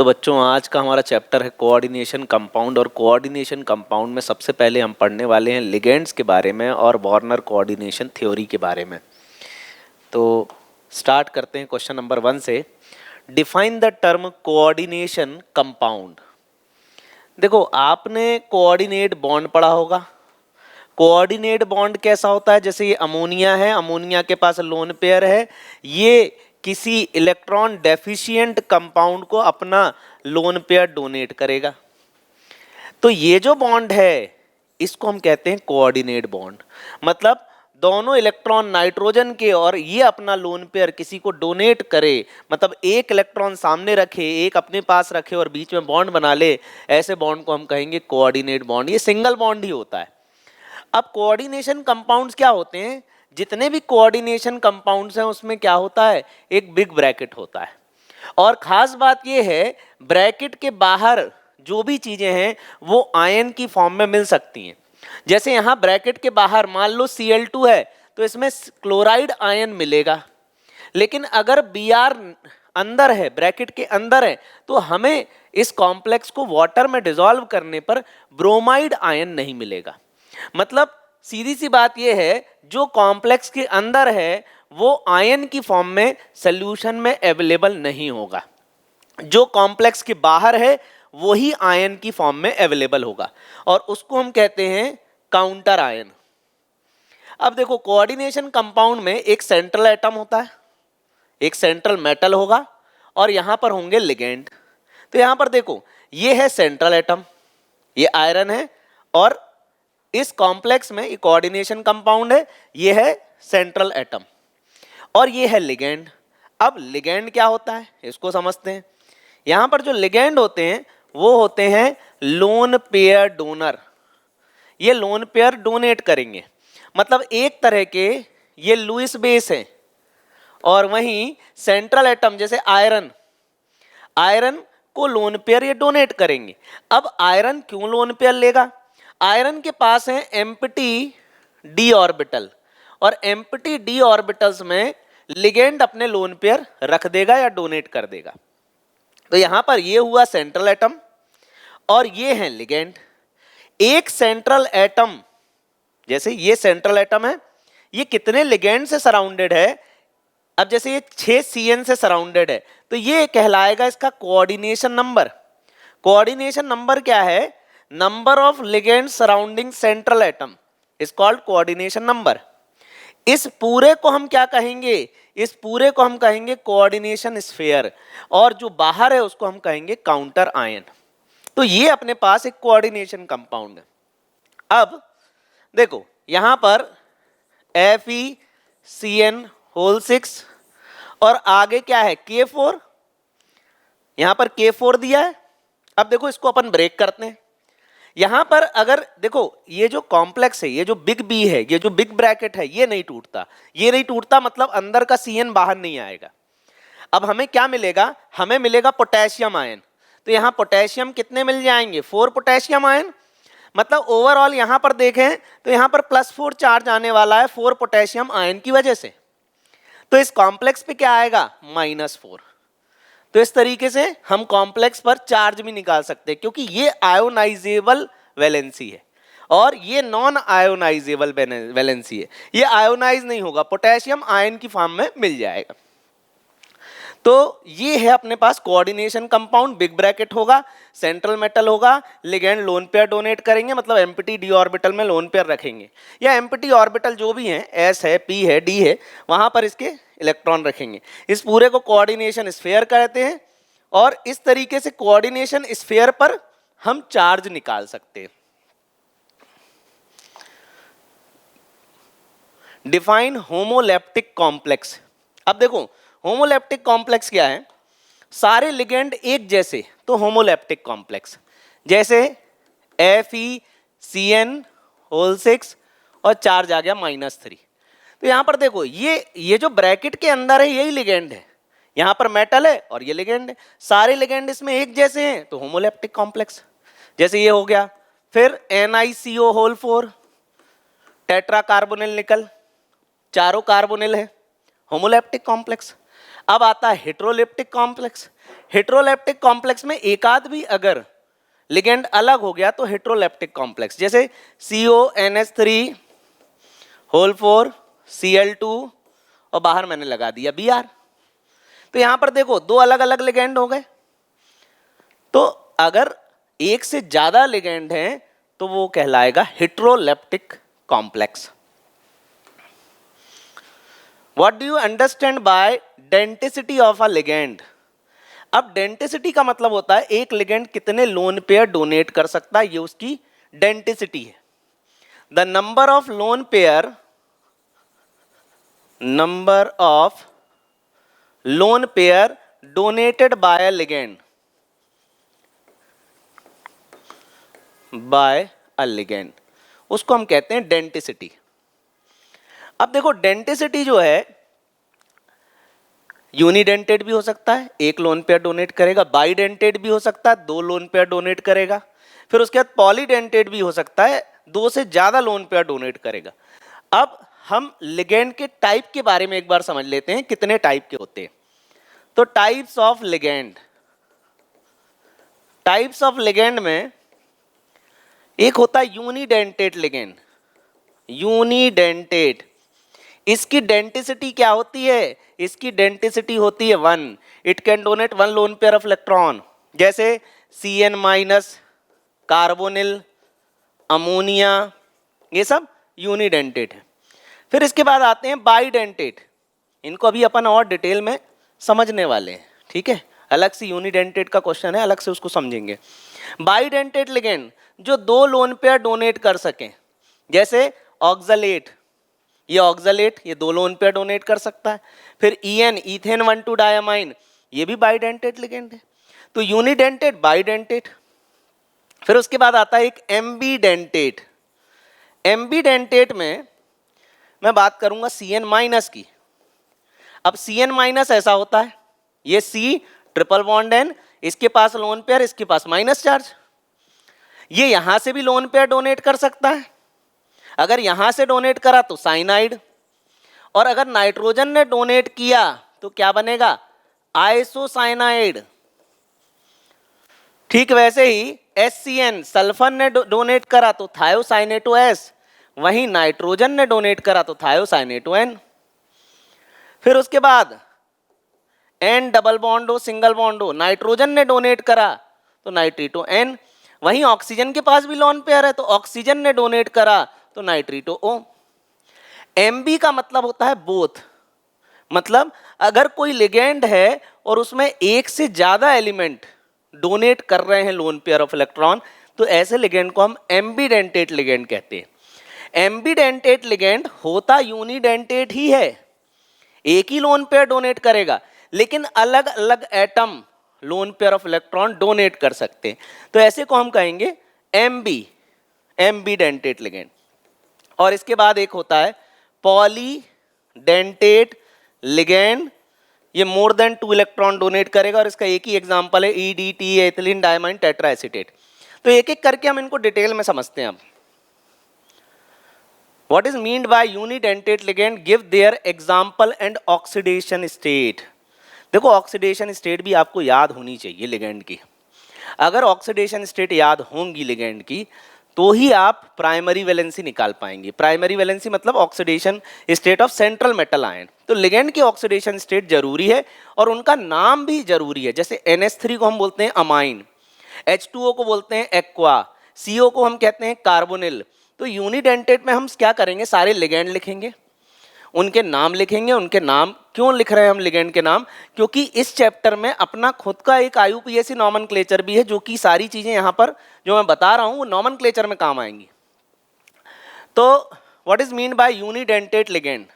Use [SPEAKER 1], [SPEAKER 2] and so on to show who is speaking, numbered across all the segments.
[SPEAKER 1] तो बच्चों आज का हमारा चैप्टर है कोऑर्डिनेशन कंपाउंड। और कोऑर्डिनेशन कंपाउंड में सबसे पहले हम पढ़ने वाले हैं लिगेंड्स के बारे में और वार्नर कोऑर्डिनेशन थ्योरी के बारे में। तो स्टार्ट करते हैं क्वेश्चन नंबर 1 से। Define the term coordination compound. देखो आपने कोऑर्डिनेट बॉन्ड पढ़ा होगा। कोऑर्डिनेट बॉन्ड कैसा होता है, जैसे ये अमोनिया है, अमोनिया के पास लोन पेयर है, ये किसी इलेक्ट्रॉन डेफिशिएंट कंपाउंड को अपना लोन पेयर डोनेट करेगा। तो ये जो बॉन्ड है इसको हम कहते हैं कोऑर्डिनेट बॉन्ड। मतलब दोनों इलेक्ट्रॉन नाइट्रोजन के और ये अपना लोन पेयर किसी को डोनेट करे, मतलब एक इलेक्ट्रॉन सामने रखे, एक अपने पास रखे और बीच में बॉन्ड बना ले, ऐसे बॉन्ड को हम कहेंगे कोऑर्डिनेट बॉन्ड। ये सिंगल बॉन्ड ही होता है। अब कोऑर्डिनेशन कंपाउंड्स क्या होते हैं, जितने भी कोऑर्डिनेशन कंपाउंड्स हैं उसमें क्या होता है, एक बिग ब्रैकेट होता है। और खास बात ये है ब्रैकेट के बाहर जो भी चीजें हैं वो आयन की फॉर्म में मिल सकती हैं। जैसे यहाँ ब्रैकेट के बाहर मान लो Cl2 है तो इसमें क्लोराइड आयन मिलेगा, लेकिन अगर Br अंदर है, ब्रैकेट के अंदर है, तो हमें इस कॉम्प्लेक्स को वाटर में डिसॉल्व करने पर ब्रोमाइड आयन नहीं मिलेगा। मतलब सीधी सी बात यह है जो कॉम्प्लेक्स के अंदर है वो आयन की फॉर्म में सॉल्यूशन में अवेलेबल नहीं होगा, जो कॉम्प्लेक्स के बाहर है वही आयन की फॉर्म में अवेलेबल होगा और उसको हम कहते हैं काउंटर आयन। अब देखो कोऑर्डिनेशन कंपाउंड में एक सेंट्रल एटम होता है, एक सेंट्रल मेटल होगा और यहां पर होंगे लिगेंड। तो यहां पर देखो ये है सेंट्रल एटम, ये आयरन है और इस कॉम्प्लेक्स में एक कोऑर्डिनेशन कंपाउंड है, ये है सेंट्रल एटम और ये है लिगेंड। अब लिगेंड क्या होता है इसको समझते हैं। यहां पर जो लिगेंड होते हैं वो होते हैं लोन पेयर डोनर। ये लोन पेयर डोनेट करेंगे, मतलब एक तरह के ये लुईस बेस है और वहीं सेंट्रल एटम जैसे आयरन, आयरन को लोन पेयर ये डोनेट करेंगे। अब आयरन क्यों लोन पेयर लेगा, आयरन के पास है एम्प्टी डी ऑर्बिटल और एम्प्टी डी ऑर्बिटल्स में लिगेंड अपने लोन पेयर रख देगा या डोनेट कर देगा। तो यहां पर ये हुआ सेंट्रल एटम और ये है लिगेंड। एक सेंट्रल एटम, जैसे ये सेंट्रल एटम है, ये कितने लिगेंड से सराउंडेड है। अब जैसे ये 6 CN से सराउंडेड है तो ये कहलाएगा इसका कोऑर्डिनेशन नंबर। कोऑर्डिनेशन नंबर क्या है, number of ligand surrounding central atom is called coordination number. इस पूरे को हम क्या कहेंगे, इस पूरे को हम कहेंगे कोऑर्डिनेशन स्फीयर और जो बाहर है उसको हम कहेंगे काउंटर आयन। तो ये अपने पास एक कोऑर्डिनेशन कंपाउंड है। अब देखो यहां पर FeCN6 और आगे क्या है K4, यहां पर K4 दिया है। अब देखो इसको अपन ब्रेक करते हैं। यहां पर अगर देखो ये जो कॉम्प्लेक्स है, ये जो बिग बी है, ये जो बिग ब्रैकेट है, ये नहीं टूटता, ये नहीं टूटता, मतलब अंदर का CN बाहर नहीं आएगा। अब हमें क्या मिलेगा, हमें मिलेगा पोटेशियम आयन। तो यहां पोटेशियम कितने मिल जाएंगे, 4 पोटेशियम आयन। मतलब ओवरऑल यहां पर देखें तो यहां पर +4 चार्ज आने वाला है 4 पोटेशियम आयन की वजह से। तो इस कॉम्प्लेक्स पे क्या आएगा, -4। तो इस तरीके से हम कॉम्प्लेक्स पर चार्ज भी निकाल सकते हैं क्योंकि ये आयोनाइजेबल वैलेंसी है और ये नॉन आयोनाइजेबल वैलेंसी है, ये आयोनाइज नहीं होगा, पोटेशियम आयन की फॉर्म में मिल जाएगा। तो ये है अपने पास कोऑर्डिनेशन कंपाउंड, बिग ब्रैकेट होगा, सेंट्रल मेटल होगा, लिगेंड लोन पेयर डोनेट करेंगे, मतलब एम्प्टी डी ऑर्बिटल में लोन पेयर रखेंगे या एम्प्टी ऑर्बिटल जो भी हैं, S है, P है, D है, वहां पर इसके इलेक्ट्रॉन रखेंगे। इस पूरे को कोऑर्डिनेशन स्फीयर कहते हैं और इस तरीके से कोऑर्डिनेशन स्फीयर पर हम चार्ज निकाल सकते हैं। Define homoleptic complex. अब देखो होमोलेप्टिक कॉम्प्लेक्स क्या है, सारे लिगेंड एक जैसे तो होमोलेप्टिक कॉम्प्लेक्स, जैसे FeCN6 और चार्ज आ गया -3। तो यहां पर देखो ये जो ब्रैकेट के अंदर है यही लिगेंड है, यहां पर मेटल है और ये लिगेंड है, सारे लिगेंड इसमें एक जैसे हैं तो होमोलेप्टिक कॉम्प्लेक्स। जैसे ये हो गया, फिर NiCO4 टेट्रा कार्बोनिल निकल, चारों कार्बोनिल है, होमोलेप्टिक कॉम्प्लेक्स। अब आता है हेट्रोलेप्टिक कॉम्प्लेक्स। हेट्रोलेप्टिक कॉम्प्लेक्स में एक आध भी अगर लिगेंड अलग हो गया तो हेट्रोलेप्टिक कॉम्प्लेक्स, जैसे CONH3 होल 4 Cl2 और बाहर मैंने लगा दिया Br। तो यहां पर देखो दो अलग अलग लिगेंड हो गए। तो अगर एक से ज्यादा लिगेंड हैं तो वो कहलाएगा heteroleptic complex. What do you understand by denticity of a ligand? अब डेंटिसिटी का मतलब होता है एक लिगेंड कितने लोन पेयर डोनेट कर सकता है, ये उसकी डेंटिसिटी है। The number of lone pair donated bye a ligand उसको हम कहते हैं डेंटिसिटी। अब देखो डेंटिसिटी जो है यूनिडेंटेड भी हो सकता है, एक लोन पेयर डोनेट करेगा, बाइडेंटेड भी हो सकता है, दो लोन पेयर डोनेट करेगा, फिर उसके बाद पॉलीडेंटेड भी हो सकता है, दो से ज्यादा लोन पेयर डोनेट करेगा। अब हम लिगेंड के टाइप के बारे में एक बार समझ लेते हैं, कितने टाइप के होते हैं। तो टाइप्स ऑफ लिगेंड में एक होता है यूनिडेंटेड लिगेंड। यूनिडेंटेड, इसकी डेंटिसिटी क्या होती है? इसकी डेंटिसिटी होती है 1। It can donate 1 lone pair of electron, जैसे CN-, कार्बोनिल, अमोनिया, ये सब यूनिडेंटेड है। फिर इसके बाद आते हैं बाइडेंटेड, इनको अभी अपन और डिटेल में समझने वाले हैं, ठीक है। अलग से यूनिडेंटेड का क्वेश्चन है, अलग से उसको समझेंगे। बाइडेंटेड लिगेंड जो दो लोन पेयर डोनेट कर सकें, जैसे ऑक्सलेट, ये ऑक्सलेट ये दो लोन पेयर डोनेट कर सकता है। फिर ईथेन 1,2 डायमाइन, ये भी बाइडेंटेड लिगेंड है। तो यूनिडेंटेड, बाइडेंटेड। फिर उसके बाद आता है एक एम्बीडेंटेड। एम्बीडेंटेड में मैं बात करूंगा CN- की। अब CN- ऐसा होता है, ये C ट्रिपल बॉन्ड N, इसके पास लोन पेयर, इसके पास माइनस चार्ज। ये यहां से भी लोन पेयर डोनेट कर सकता है, अगर यहां से डोनेट करा तो साइनाइड, और अगर नाइट्रोजन ने डोनेट किया तो क्या बनेगा? आइसोसाइनाइड। ठीक वैसे ही SCN सल्फर ने डोनेट करा तो थायोसाइनेटो S, वहीं नाइट्रोजन ने डोनेट करा तो थायोसाइनेटो N। फिर उसके बाद N डबल बॉन्ड हो, सिंगल बॉन्ड हो, नाइट्रोजन ने डोनेट करा तो नाइट्रीटो N, वहीं ऑक्सीजन के पास भी लोन पेयर है तो ऑक्सीजन ने डोनेट करा तो नाइट्रीटो O। MB का मतलब होता है बोथ, मतलब अगर कोई लिगेंड है और उसमें एक से ज्यादा एलिमेंट डोनेट कर रहे हैं लोन पेयर ऑफ इलेक्ट्रॉन, तो ऐसे लिगेंड को हम एम्बीडेंटेड लिगेंड कहते हैं। एम्बीडेंटेड लिगेंड होता यूनिडेंटेड ही है, एक ही लोन पेयर डोनेट करेगा, लेकिन अलग अलग atom lone pair of electron donate कर सकते हैं, तो ऐसे को हम कहेंगे एम्बीडेंटेड लिगेंड। और इसके बाद एक होता है पॉलीडेंटेड लिगेंड, ये मोर देन 2 इलेक्ट्रॉन डोनेट करेगा, और इसका एक ही एग्जांपल है EDT, एथिलीन डायमाइन टेट्राएसीटेट। तो एक एक करके हम इनको डिटेल में समझते हैं। अब what is meant by unidentate ligand? Give their example and oxidation state. देखो ऑक्सीडेशन स्टेट भी आपको याद होनी चाहिए लिगेंड की। अगर ऑक्सीडेशन स्टेट याद होंगी लिगेंड की तो ही आप प्राइमरी वैलेंसी निकाल पाएंगे। प्राइमरी वैलेंसी मतलब oxidation state of central metal ion. तो लिगेंड की ऑक्सीडेशन स्टेट जरूरी है और उनका नाम भी जरूरी है। जैसे NH3 को हम बोलते हैं अमाइन, H2O को बोलते हैं एक्वा, CO को हम कहते हैं कार्बोनिल। तो यूनिडेंटेड में हम क्या करेंगे? सारे लिगेंड लिखेंगे, उनके नाम लिखेंगे। उनके नाम क्यों लिख रहे हैं हम लिगेंड के नाम? क्योंकि इस चैप्टर में अपना खुद का एक IUPAC नॉमेनक्लेचर भी है, जो कि सारी चीजें यहाँ पर जो मैं बता रहा हूँ वो नॉमेनक्लेचर में काम आएंगी। तो what is mean by unidentate ligand?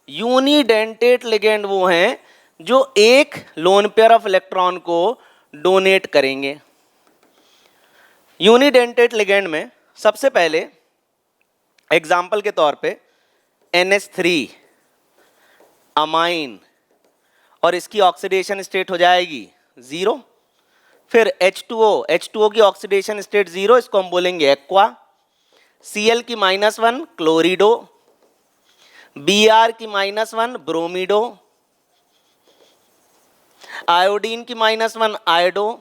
[SPEAKER 1] Unidentate ligand वो हैं जो एक लोन पेयर ऑफ इलेक्ट्रॉन को डोनेट करेंगे। यूनिडेंटेड लिगेंड में सबसे पहले एग्जाम्पल के तौर पे NH3 अमाइन, और इसकी ऑक्सीडेशन स्टेट हो जाएगी 0। फिर H2O की ऑक्सीडेशन स्टेट 0, इसको हम बोलेंगे एक्वा। Cl की -1 क्लोरिडो, Br की -1 ब्रोमिडो, आयोडीन की -1 आयोडो,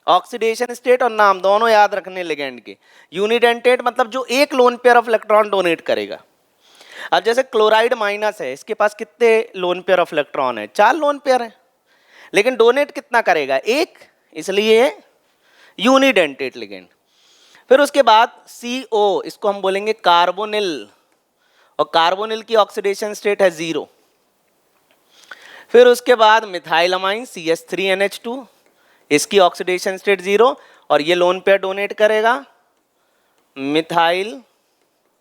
[SPEAKER 1] ऑक्सीडेशन स्टेट और नाम दोनों याद रखने लिगेंड के। यूनिडेंटेट मतलब जो एक lone pair of electron donate करेगा। अब जैसे क्लोराइड माइनस है, इसके पास कितने लोन पेयर ऑफ इलेक्ट्रॉन है? 4 लोन पेयर है, लेकिन डोनेट कितना करेगा? 1, इसलिए यूनिडेंटेट लिगेंड। फिर उसके बाद CO, इसको हम बोलेंगे कार्बोनिल, और कार्बोनिल की ऑक्सीडेशन स्टेट है 0। फिर उसके बाद मिथाइलमाइन CH3NH2, इसकी ऑक्सीडेशन स्टेट 0, और ये लोन पेयर डोनेट करेगा methyl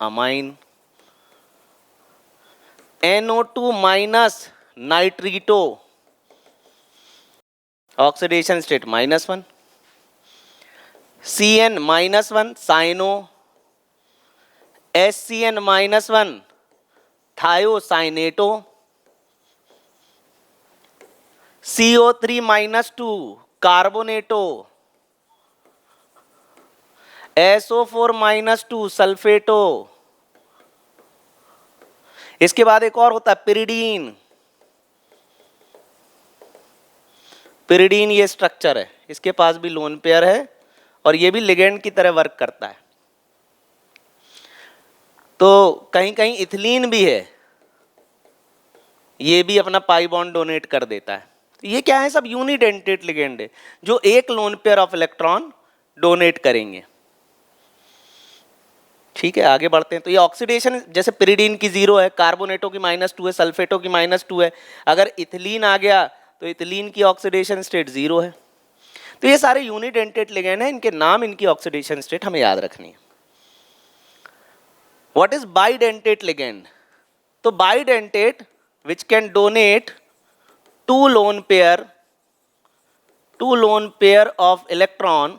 [SPEAKER 1] amine. NO2 minus nitrito, oxidation state -1। CN -1 cyano, SCN -1 thiocyanato, CO3 -2 carbonato, SO4 -2 sulphato. इसके बाद एक और होता है पिरिडीन। पिरिडीन ये स्ट्रक्चर है, इसके पास भी लोन पेयर है और ये भी लिगेंड की तरह वर्क करता है। तो कहीं कहीं इथिलीन भी है, ये भी अपना पाई बॉन्ड डोनेट कर देता है। तो ये क्या है? सब यूनिडेंटेट लिगेंड है जो एक lone pair of electron donate करेंगे। ठीक है, आगे बढ़ते हैं। तो ये ऑक्सीडेशन, जैसे पिरिडीन की 0 है, कार्बोनेटो की -2 है, सल्फेटो की -2 है। अगर इथिलीन आ गया तो इथिलीन की ऑक्सीडेशन स्टेट 0 है। तो ये सारे यूनिडेंटेट लिगेंड हैं, इनके नाम, इनकी ऑक्सीडेशन स्टेट हमें याद रखनी है। What is bidentate ligand? तो bidentate which can donate two lone pair of electron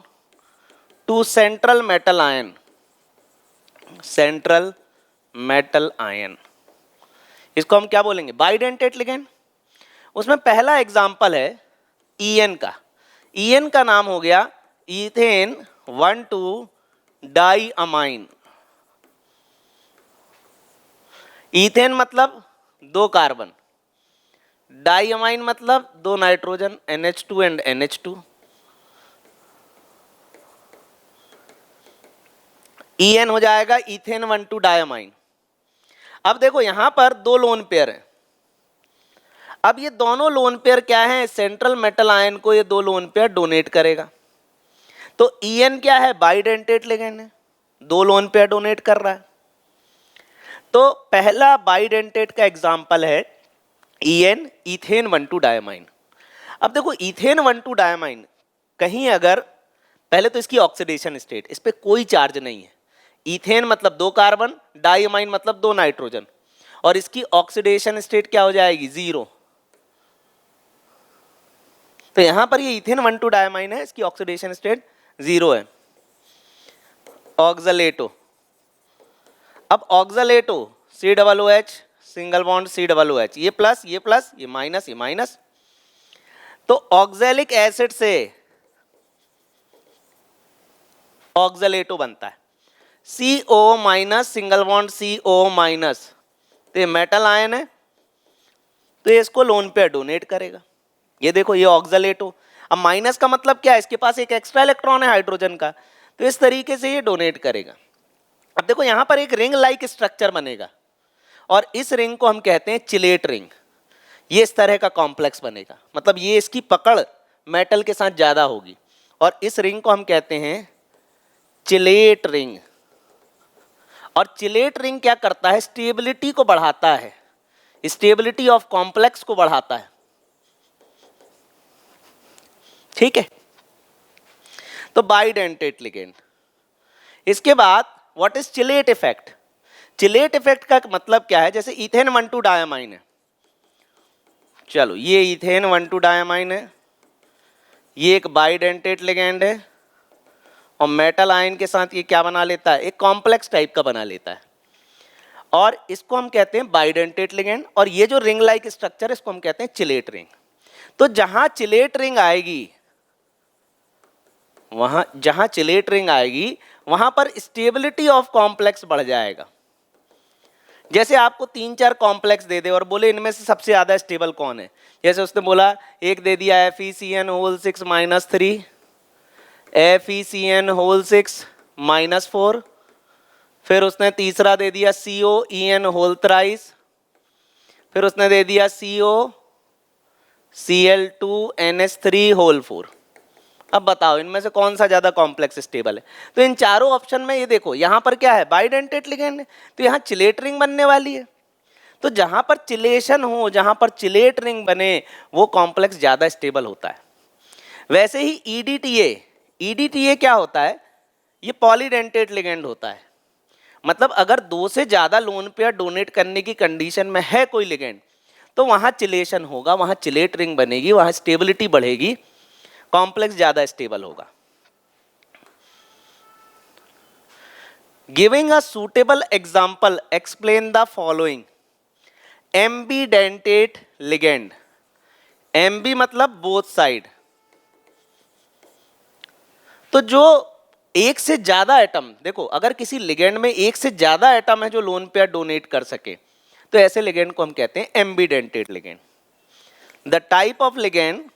[SPEAKER 1] to central metal ion, central metal ion। इसको हम क्या बोलेंगे? Bidentate ligand. उसमें पहला एग्जाम्पल है EN का। EN का नाम हो गया इथेन 1,2 डाईअमाइन। इथेन मतलब 2 कार्बन, डाईअमाइन मतलब 2 nitrogen NH2 and NH2। EN हो जाएगा इथेन 1,2 डाईअमाइन। अब देखो यहां पर 2 लोन पेयर है। अब ये दोनों लोन पेयर क्या है? सेंट्रल मेटल आयन को ये 2 लोन पेयर डोनेट करेगा। तो EN क्या है? बाइडेंटेट लिगेंड है, 2 लोन पेयर डोनेट कर रहा है। तो पहला बाइडेंटेट का एग्जाम्पल है EN, इथेन 1,2 डाईअमाइन। अब देखो इथेन 1,2 डाईअमाइन, कहीं अगर पहले तो इसकी ऑक्सीडेशन स्टेट, इस पे कोई चार्ज नहीं है। इथेन मतलब 2 कार्बन, डाईअमाइन मतलब 2 नाइट्रोजन, और इसकी ऑक्सीडेशन स्टेट क्या हो जाएगी? 0। तो यहां पर ये इथेन 1,2 डाईअमाइन है, इसकी ऑक्सीडेशन स्टेट 0 है। ऑक्सलेटो, अब ऑक्सलेटो COOH, सिंगल बॉन्ड COOH, ये प्लस, ये प्लस, ये माइनस, ये माइनस। तो ऑक्सैलिक एसिड से ऑक्सलेटो बनता है। CO minus, single bond CO minus, तो ये मेटल आयन है, तो ये इसको लोन पेयर डोनेट करेगा। ये देखो ये ऑक्सलेटो। अब माइनस का मतलब क्या है? इसके पास एक एक्स्ट्रा इलेक्ट्रॉन है हाइड्रोजन का, तो इस तरीके से ये डोनेट करेगा। अब देखो यहां पर एक रिंग लाइक स्ट्रक्चर बनेगा, और इस रिंग को हम कहते हैं चिलेट रिंग। ये इस तरह का कॉम्प्लेक्स बनेगा, मतलब ये इसकी पकड़ मेटल के साथ ज्यादा होगी, और इस रिंग को हम कहते हैं चिलेट रिंग। और चिलेट रिंग क्या करता है? स्टेबिलिटी को बढ़ाता है, स्टेबिलिटी ऑफ कॉम्प्लेक्स को बढ़ाता है। ठीक है, तो बाइडेंटेट लिगेंड। इसके बाद what is chelate effect? Chelate effect का मतलब क्या है? जैसे इथेन 1,2 डाईअमाइन है, चलो ये इथेन 1,2 डाईअमाइन है, ये एक बाइडेंटेट लिगेंड है, और मेटल आयन के साथ ये क्या बना लेता है? एक कॉम्प्लेक्स टाइप का बना लेता है, और इसको हम कहते हैं बाइडेंटेट लिगेंड। और ये जो रिंग लाइक स्ट्रक्चर है, इसको हम कहते हैं चिलेट रिंग। तो जहां चिलेट रिंग आएगी, जहां चिलेट रिंग आएगी वहां पर स्टेबिलिटी ऑफ कॉम्प्लेक्स बढ़ जाएगा। जैसे आपको 3-4 कॉम्प्लेक्स दे दे और बोले इनमें से सबसे ज्यादा स्टेबल कौन है, जैसे उसने बोला एक दे दिया FeCN whole 6 minus 3, FeCN whole 6 minus 4, फिर उसने तीसरा दे दिया COEN होल थ्राइस, फिर उसने दे दिया COCl2NH3 होल 4। अब बताओ इनमें से कौन सा ज्यादा कॉम्प्लेक्स स्टेबल है। तो इन चारों ऑप्शन में ये देखो यहाँ पर क्या है, बाइडेंटेट लिगेंड है, तो यहाँ चिलेट रिंग बनने वाली है। तो जहां पर चिलेशन हो, जहां पर चिलेट रिंग बने, वो कॉम्प्लेक्स ज्यादा स्टेबल होता है। वैसे ही ईडीटीए क्या होता है, ये पॉलीडेंटेट लिगेंड होता है। मतलब अगर 2 से ज्यादा लोन पेयर डोनेट करने की कंडीशन में है कोई लिगेंड, तो वहां चिलेशन होगा, वहां चिलेट रिंग बनेगी, वहां स्टेबिलिटी बढ़ेगी, कॉम्प्लेक्स ज्यादा स्टेबल होगा। Giving a suitable example explain the following. Ambidentate ligand, ambi मतलब बोथ साइड, तो जो एक से ज्यादा एटम, देखो अगर किसी लिगेंड में एक से ज्यादा एटम है जो लोन पेयर डोनेट कर सके, तो ऐसे लिगेंड को हम कहते हैं ambidentate ligand. The type of ligand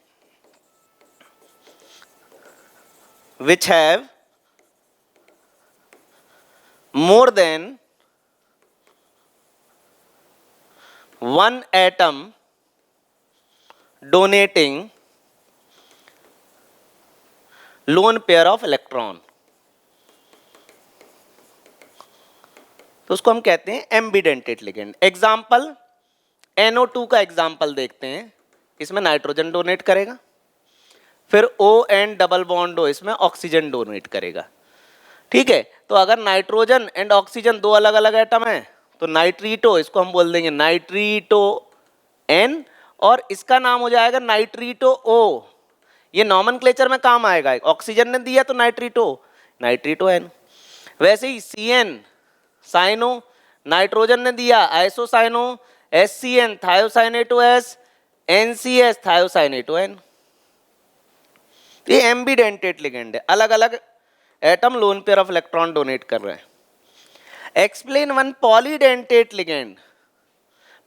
[SPEAKER 1] which have more than one atom donating lone pair of electron, तो उसको हम कहते हैं एम्बीडेंटेट लिगेंड। एग्जाम्पल NO2 का एग्जाम्पल देखते हैं, इसमें नाइट्रोजन डोनेट करेगा, फिर ON डबल बॉन्ड हो, इसमें ऑक्सीजन डोनेट करेगा। ठीक है, तो अगर नाइट्रोजन एंड ऑक्सीजन दो अलग अलग एटम है, तो नाइट्रीटो, इसको हम बोल देंगे नाइट्रीटो N, और इसका नाम हो जाएगा नाइट्रीटो O। ये नॉमेनक्लेचर में काम आएगा, ऑक्सीजन ने दिया तो नाइट्रीटो N। वैसे ही CN साइनो, नाइट्रोजन ने दिया isocyano, SCN thiocyanato S, NCS thiocyanato N। ये एम्बीडेंटेट लिगेंड है, अलग अलग atom lone pair of electron donate कर रहे हैं। Explain one polydentate ligand,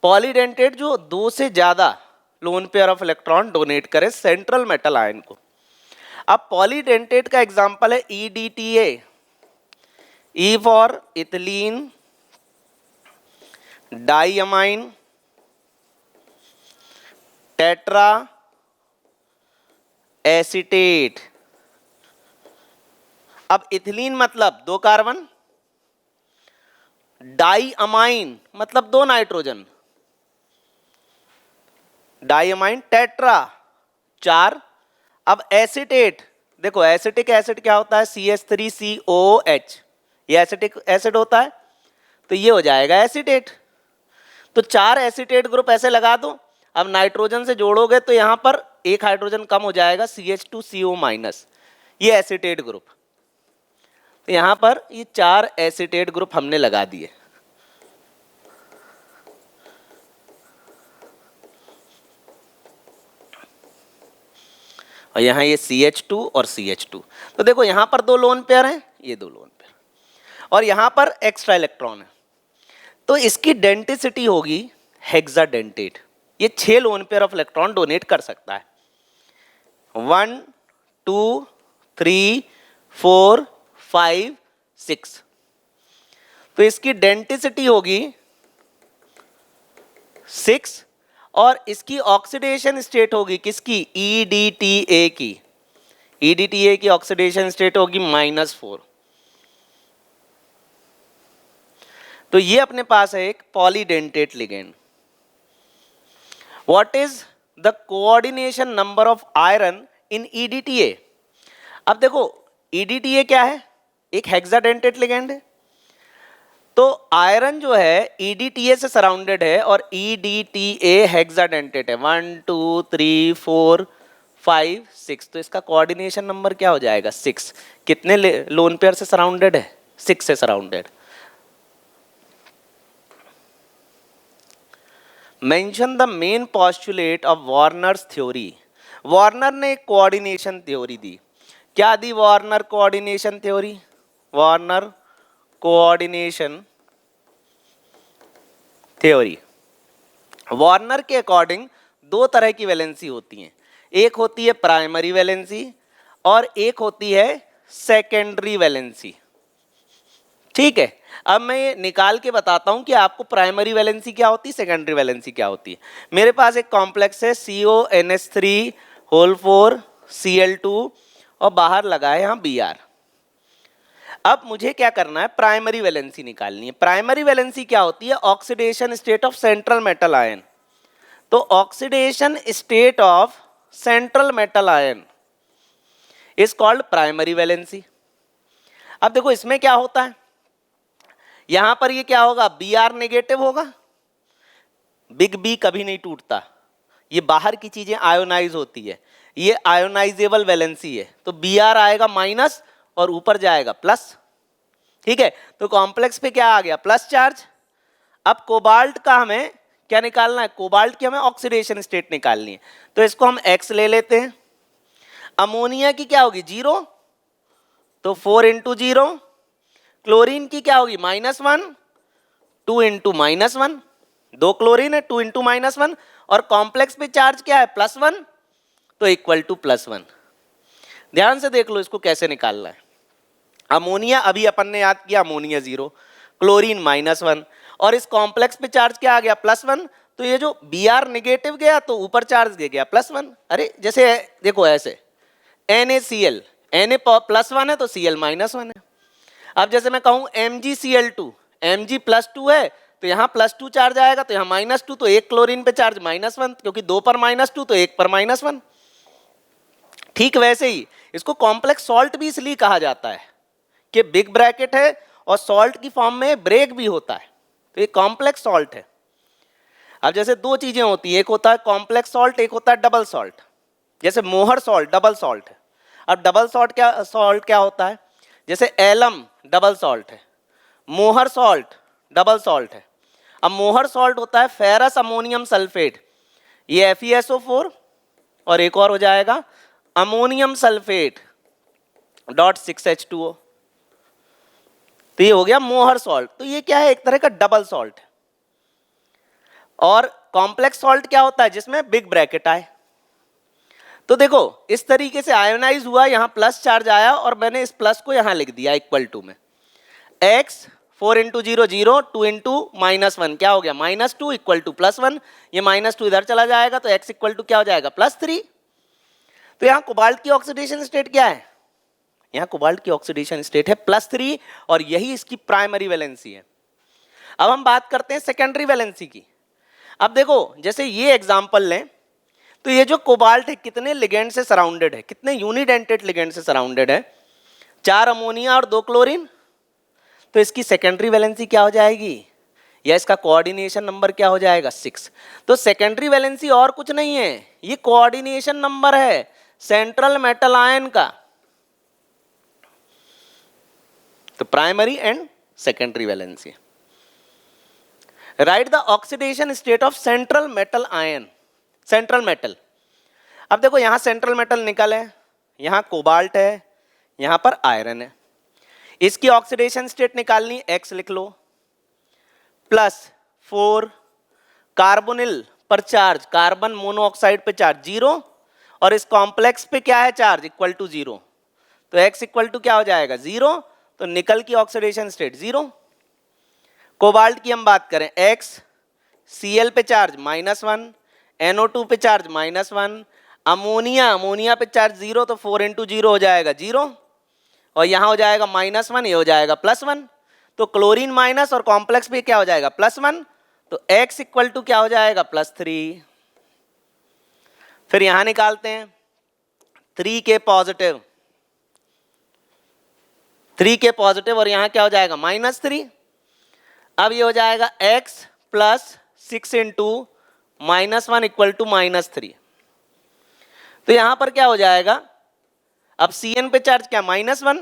[SPEAKER 1] polydentate जो 2 से ज्यादा lone pair of electron donate करे सेंट्रल मेटल आयन को। अब पॉलीडेंटेट का एग्जांपल है EDTA, E for ethylene diamine tetra acetate. अब इथिलीन मतलब 2 कार्बन, डाइअमाइन मतलब 2 नाइट्रोजन, डाइअमाइन टेट्रा 4। अब एसीटेट, देखो एसिटिक एसिड क्या होता है, CH3COOH, ये एसिटिक एसिड होता है, तो ये हो जाएगा एसीटेट। तो 4 एसीटेट ग्रुप ऐसे लगा दो। अब नाइट्रोजन से जोड़ोगे तो यहां पर एक हाइड्रोजन कम हो जाएगा, CH2CO-, ये एसीटेट ग्रुप। तो यहां पर ये 4 एसीटेट ग्रुप हमने लगा दिए। और यहाँ ये CH2 और CH2, तो देखो यहाँ पर 2 लोन पेयर हैं, ये 2 लोन पेयर, और यहाँ पर एक्स्ट्रा इलेक्ट्रॉन है, तो इसकी डेंटिसिटी होगी हेक्साडेंटेट। ये 6 lone pair of electron donate कर सकता है, 1 2 3 4 5 6। तो इसकी डेंटिसिटी होगी 6, और इसकी ऑक्सीडेशन स्टेट होगी किसकी, EDTA की। EDTA की ऑक्सीडेशन स्टेट होगी -4। तो ये अपने पास है एक polydentate ligand. What is the coordination number of iron in EDTA। अब देखो EDTA क्या है, एक हेक्साडेंटेट लिगेंड है, तो आयरन जो है EDTA से सराउंडेड है, और EDTA हेक्साडेंटेट है, 1 2 3 4 5 6। तो इसका कोऑर्डिनेशन नंबर क्या हो जाएगा, 6। कितने लोन पेयर से सराउंडेड है, 6 से surrounded. Mention the main postulate of Werner's theory. Werner ने एक कोऑर्डिनेशन थ्योरी दी। क्या दी Werner coordination theory, Werner coordination theory. Werner के अकॉर्डिंग दो तरह की वैलेंसी होती हैं, एक होती है प्राइमरी वैलेंसी और एक होती है सेकेंडरी वैलेंसी। ठीक है, अब मैं ये निकाल के बताता हूं कि आपको प्राइमरी वैलेंसी क्या होती है, सेकेंडरी वैलेंसी क्या होती है। मेरे पास एक कॉम्प्लेक्स है CONH3 होल 4 Cl2 और बाहर लगा है यहां Br। अब मुझे क्या करना है, प्राइमरी वैलेंसी निकालनी है। प्राइमरी वैलेंसी क्या होती है, oxidation state of central metal ion. तो oxidation state of central metal ion is called primary valency. अब देखो इसमें क्या होता है, यहां पर ये क्या होगा, Br नेगेटिव होगा, बिग बी कभी नहीं टूटता, ये बाहर की चीजें आयोनाइज होती है, ये आयोनाइजेबल वैलेंसी है, तो Br आएगा माइनस और ऊपर जाएगा प्लस। ठीक है, तो कॉम्प्लेक्स पे क्या आ गया, प्लस चार्ज। अब कोबाल्ट का हमें क्या निकालना है, कोबाल्ट की हमें ऑक्सीडेशन स्टेट निकालनी है, तो इसको हम X ले लेते हैं। अमोनिया की क्या होगी, 0, तो 4 इंटू 0। क्लोरीन की क्या होगी, -1, 2 इंटू -1, 2 क्लोरीन है, 2 इंटू -1, और कॉम्प्लेक्स पे चार्ज क्या है, +1, तो इक्वल टू +1। ध्यान से देख लो इसको कैसे निकालना है। अमोनिया अभी अपन ने याद किया, अमोनिया 0, क्लोरीन -1, और इस कॉम्प्लेक्स पे चार्ज क्या आ गया, +1, तो ये जो Br नेगेटिव गया तो ऊपर चार्ज दे गया +1। अरे जैसे देखो ऐसे NaCl, Na +1 है तो Cl -1 है। अब जैसे मैं कहूं MgCl2, Mg+2 है तो यहाँ +2 चार्ज आएगा, तो यहाँ -2, तो एक क्लोरीन पे चार्ज -1, क्योंकि 2 पर -2 तो एक पर -1। ठीक वैसे ही इसको कॉम्प्लेक्स सॉल्ट भी इसलिए कहा जाता है कि बिग ब्रैकेट है और सॉल्ट की फॉर्म में ब्रेक भी होता है, तो ये कॉम्प्लेक्स सॉल्ट है। अब जैसे दो चीजें होती है, एक होता है कॉम्प्लेक्स सॉल्ट, एक होता है डबल सॉल्ट। जैसे मोहर सॉल्ट डबल सॉल्ट है। अब डबल सॉल्ट क्या होता है, जैसे एलम डबल सॉल्ट है, मोहर सॉल्ट डबल सॉल्ट है। अब मोहर सॉल्ट होता है फेरस अमोनियम सल्फेट, ये FeSO4, और एक और हो जाएगा अमोनियम सल्फेट .6H2O, तो ये हो गया मोहर सॉल्ट। तो ये क्या है, एक तरह का डबल सॉल्ट है। और कॉम्प्लेक्स सॉल्ट क्या होता है, जिसमें बिग ब्रैकेट आए। तो देखो इस तरीके से आयोनाइज हुआ, यहां प्लस चार्ज आया और मैंने इस प्लस को यहां लिख दिया इक्वल टू में X, 4 इंटू 0 0, 2 इंटू -1 क्या हो गया, -2 इक्वल टू +1। ये -2 इधर चला जाएगा तो X इक्वल टू क्या हो जाएगा, +3। तो यहाँ कोबाल्ट की ऑक्सीडेशन स्टेट क्या है, यहाँ कोबाल्ट की ऑक्सीडेशन स्टेट है +3, और यही इसकी प्राइमरी वैलेंसी है। अब हम बात करते हैं सेकेंडरी वैलेंसी की। अब देखो जैसे ये एग्जांपल लें, तो ये जो कोबाल्ट है कितने लिगेंड से सराउंडेड है, कितने यूनिडेंटेड लिगेंड से सराउंडेड है, 4 अमोनिया और 2 क्लोरीन। तो इसकी सेकेंडरी वैलेंसी क्या हो जाएगी, या इसका कोऑर्डिनेशन नंबर क्या हो जाएगा, 6। तो सेकेंडरी वैलेंसी और कुछ नहीं है, ये कोऑर्डिनेशन नंबर है सेंट्रल मेटल आयन का। तो primary and secondary valency. Right the oxidation state of central metal ion, central metal. अब देखो यहां सेंट्रल मेटल निकल है, यहां कोबाल्ट है, यहां पर आयरन है। इसकी ऑक्सीडेशन स्टेट निकालनी, X लिख लो, +4 कार्बोनिल पर चार्ज, कार्बन मोनोऑक्साइड पे चार्ज 0, और इस कॉम्प्लेक्स पे क्या है चार्ज, इक्वल टू 0, तो X इक्वल टू क्या हो जाएगा, 0। तो निकल की ऑक्सीडेशन स्टेट 0। कोबाल्ट की हम बात करें, X, Cl पे चार्ज -1, NO2 पे चार्ज -1, अमोनिया पे चार्ज 0, तो 4 इंटू 0 हो जाएगा 0, और यहां हो जाएगा -1, ये हो जाएगा +1। तो क्लोरीन माइनस और कॉम्प्लेक्स पे क्या हो जाएगा, +1, तो X इक्वल टू क्या हो जाएगा, +3। फिर यहां निकालते हैं 3K पॉजिटिव, 3K पॉजिटिव, और यहां क्या हो जाएगा, -3। अब ये हो जाएगा X + 6 इंटू -1 इक्वल टू -3। तो यहां पर क्या हो जाएगा, अब Cn पे चार्ज क्या, -1,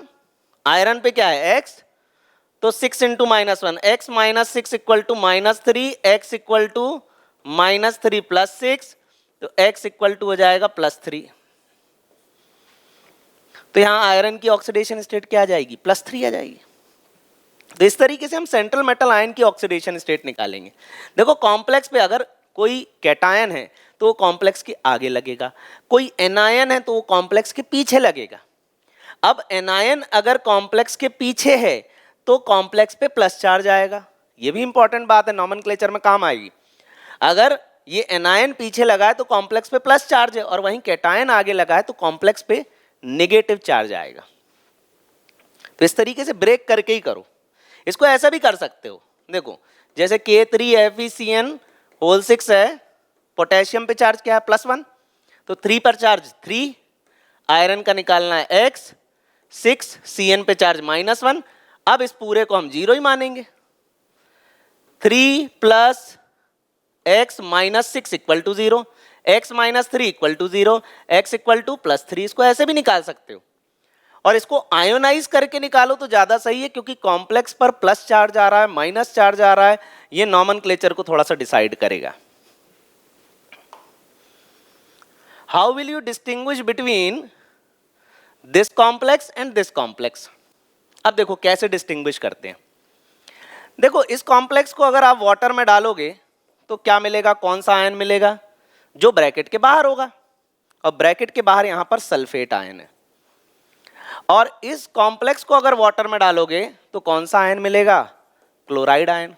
[SPEAKER 1] आयरन पे क्या है X, तो 6 into -1, X - 6 equal to -3, X equal to -3 + 6, तो X इक्वल टू हो जाएगा +3। तो यहां आयरन की ऑक्सीडेशन स्टेट क्या आ जाएगी, +3 आ जाएगी। तो इस तरीके से हम सेंट्रल मेटल आयन की ऑक्सीडेशन स्टेट निकालेंगे। देखो कॉम्प्लेक्स पे अगर कोई कैटायन है तो वो कॉम्प्लेक्स के आगे लगेगा, कोई एनायन है तो वो कॉम्प्लेक्स के पीछे लगेगा। अब एनायन अगर कॉम्प्लेक्स के पीछे है तो कॉम्प्लेक्स पे प्लस चार्ज आएगा। ये भी इंपॉर्टेंट बात है, नॉमेनक्लेचर में काम आएगी। अगर ये एनायन पीछे लगा है तो कॉम्प्लेक्स पे प्लस चार्ज है, और वहीं कैटायन आगे लगा है तो कॉम्प्लेक्स पे नेगेटिव चार्ज आएगा। तो इस तरीके से ब्रेक करके ही करो। इसको ऐसा भी कर सकते हो, देखो जैसे K3FeCN6 है, पोटेशियम पे चार्ज क्या है +1, तो 3 पर चार्ज 3, आयरन का निकालना है X, 6 Cn पे चार्ज -1। अब इस पूरे को हम 0 ही मानेंगे। 3 + x - 6 = 0, x - 3 = 0, x = +3। इसको ऐसे भी निकाल सकते हो, और इसको आयोनाइज करके निकालो तो ज्यादा सही है, क्योंकि कॉम्प्लेक्स पर प्लस चार्ज आ रहा है, माइनस चार्ज आ रहा है, ये नॉमेनक्लेचर को थोड़ा सा डिसाइड करेगा। How will you distinguish between this complex and this complex? अब देखो कैसे डिस्टिंग्विश करते हैं। देखो इस कॉम्प्लेक्स को अगर आप वाटर में डालोगे तो क्या मिलेगा, कौन सा आयन मिलेगा, जो ब्रैकेट के बाहर होगा, और ब्रैकेट के बाहर यहां पर सल्फेट आयन है। और इस कॉम्प्लेक्स को अगर वाटर में डालोगे तो कौन सा आयन मिलेगा, क्लोराइड आयन।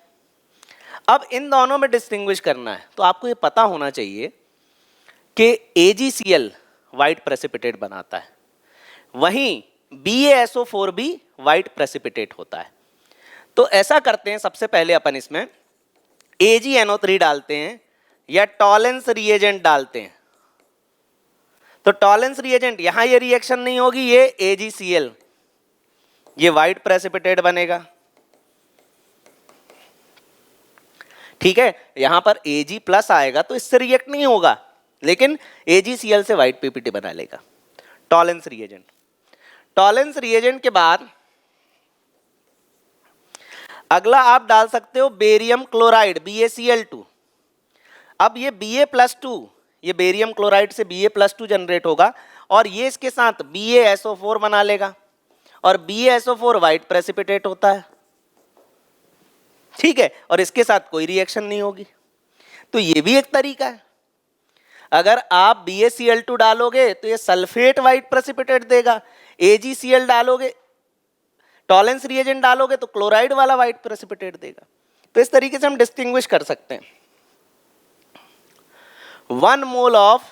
[SPEAKER 1] अब इन दोनों में डिस्टिंग्विश करना है तो आपको ये पता होना चाहिए कि AgCl वाइट प्रेसिपिटेट बनाता है, वहीं BaSO4 भी वाइट प्रेसिपिटेट होता है। तो ऐसा करते हैं, सबसे पहले अपन इसमें AgNO3 डालते हैं या टॉलेंस रिएजेंट डालते हैं। तो टॉलेंस रिएजेंट, यहां ये रिएक्शन नहीं होगी, ये AgCl ये वाइट प्रेसिपिटेट बनेगा, ठीक है। यहां पर Ag+ आएगा तो इससे रिएक्ट नहीं होगा, लेकिन AgCl से वाइट पीपीटी बना लेगा, टॉलेंस रिएजेंट। टॉलेंस रिएजेंट के बाद अगला आप डाल सकते हो बेरियम क्लोराइड BaCl2। अब ये Ba+2, ये बेरियम क्लोराइड से Ba+2 जनरेट होगा, और ये इसके साथ BaSO4 बना लेगा, और BaSO4 वाइट प्रेसिपिटेट होता है, ठीक है, और इसके साथ कोई रिएक्शन नहीं होगी। तो ये भी एक तरीका है। अगर आप BaCl2 डालोगे तो ये सल्फेट वाइट प्रेसिपिटेट देगा, AgCl डालोगे, टॉलेंस रिएजेंट डालोगे तो क्लोराइड वाला वाइट प्रेसिपिटेट देगा। तो इस तरीके से हम डिस्टिंग्विश कर सकते हैं। 1 mole of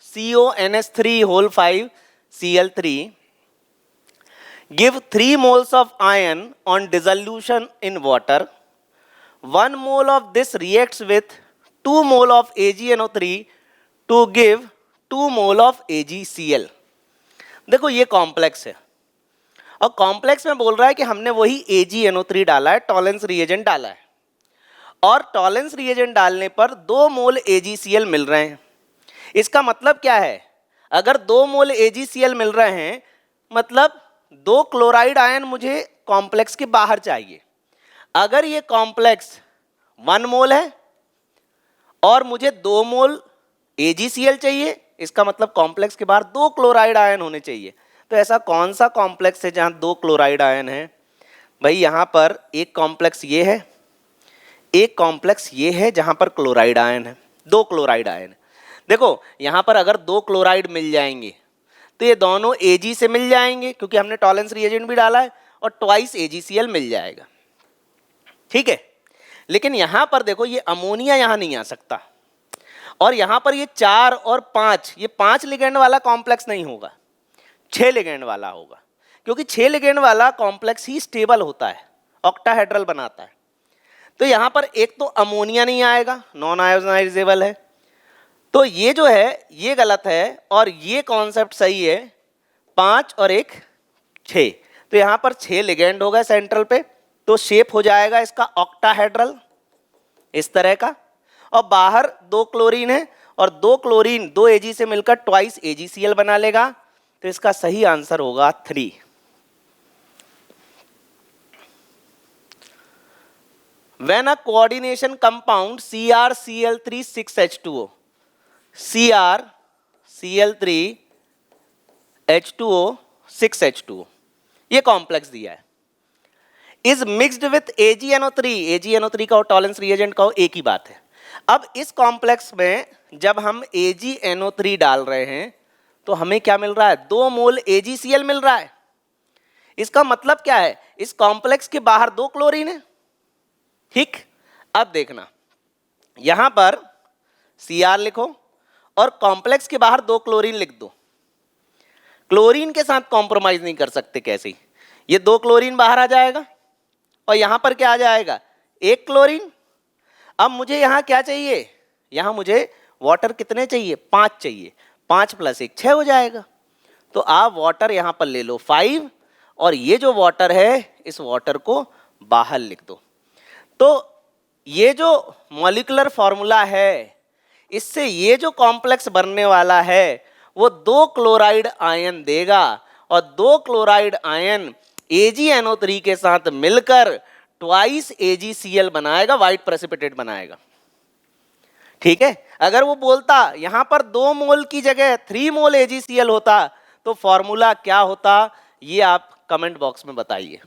[SPEAKER 1] CONH3(5Cl3) give 3 moles of iron on dissolution in water. 1 mole of this reacts with 2 mole of AgNO3 to give 2 mole of AgCl। देखो ये कॉम्प्लेक्स है, और कॉम्प्लेक्स में बोल रहा है कि हमने वही AgNO3 डाला है, टॉलेंस रिएजेंट डाला है, और टॉलेंस रिएजेंट डालने पर 2 मोल AgCl मिल रहे हैं। इसका मतलब क्या है, अगर 2 मोल AgCl मिल रहे हैं मतलब 2 क्लोराइड आयन मुझे कॉम्प्लेक्स के बाहर चाहिए। अगर ये कॉम्प्लेक्स 1 मोल है और मुझे 2 मोल AgCl चाहिए, इसका मतलब कॉम्प्लेक्स के बाहर 2 क्लोराइड आयन होने चाहिए। तो ऐसा कौन सा कॉम्प्लेक्स है जहां 2 क्लोराइड आयन है? भाई यहां पर एक कॉम्प्लेक्स ये है, एक कॉम्प्लेक्स ये है जहां पर क्लोराइड आयन है, 2 क्लोराइड आयन। देखो यहां पर अगर 2 क्लोराइड मिल जाएंगे तो ये दोनों Ag से मिल जाएंगे, क्योंकि हमने टॉलेंस रिएजेंट भी डाला है, और ट्वाइस AgCl मिल जाएगा, ठीक है। लेकिन यहां पर देखो ये अमोनिया यहां नहीं आ सकता, और यहां पर ये 4 और 5, ये 5 लिगेंड वाला कॉम्प्लेक्स नहीं होगा, 6 लिगेंड वाला होगा, क्योंकि 6 लिगेंड वाला कॉम्प्लेक्स ही स्टेबल होता है, ऑक्टाहेड्रल बनाता है। तो यहां पर एक तो अमोनिया नहीं आएगा, नॉन आयोनाइजेबल है, तो ये जो है ये गलत है, और ये कॉन्सेप्ट सही है, 5 और 1 6। तो यहां पर 6 लिगेंड होगा सेंट्रल पे, तो शेप हो जाएगा इसका ऑक्टाहेड्रल इस तरह का, और बाहर 2 क्लोरीन है, और 2 क्लोरीन 2 Ag से मिलकर ट्वाइस AgCl बना लेगा। तो इसका सही आंसर होगा 3। When a coordination compound CrCl3 6H2O, CrCl3 H2O 6H2O, ये कॉम्प्लेक्स दिया है, is mixed with AgNO3। AgNO3 का और टॉलेंस रिएजेंट का एक ही बात है। अब इस कॉम्प्लेक्स में जब हम AgNO3 डाल रहे हैं तो हमें क्या मिल रहा है, 2 मोल AgCl मिल रहा है। इसका मतलब क्या है, इस कॉम्प्लेक्स के बाहर 2 क्लोरीन है। ठीक, अब देखना यहां पर Cr लिखो और कॉम्प्लेक्स के बाहर 2 क्लोरीन लिख दो। क्लोरीन के साथ कॉम्प्रोमाइज नहीं कर सकते, कैसे? ये 2 क्लोरीन बाहर आ जाएगा और यहां पर क्या आ जाएगा, 1 क्लोरीन। अब मुझे यहां क्या चाहिए, यहां मुझे वाटर कितने चाहिए, 5 चाहिए। 5 + 1 6 हो जाएगा। तो आप वाटर यहां पर ले लो 5 और ये जो वाटर है इस वाटर को बाहर लिख दो। तो ये जो मॉलिक्यूलर फॉर्मूला है इससे ये जो कॉम्प्लेक्स बनने वाला है वो 2 क्लोराइड आयन देगा और 2 क्लोराइड आयन AgNO3 के साथ मिलकर ट्वाइस AgCl बनाएगा, व्हाइट प्रेसिपिटेट बनाएगा। ठीक है, अगर वो बोलता यहां पर 2 मोल की जगह 3 मोल AgCl होता तो फॉर्मूला क्या होता, ये आप कमेंट बॉक्स में बताइए।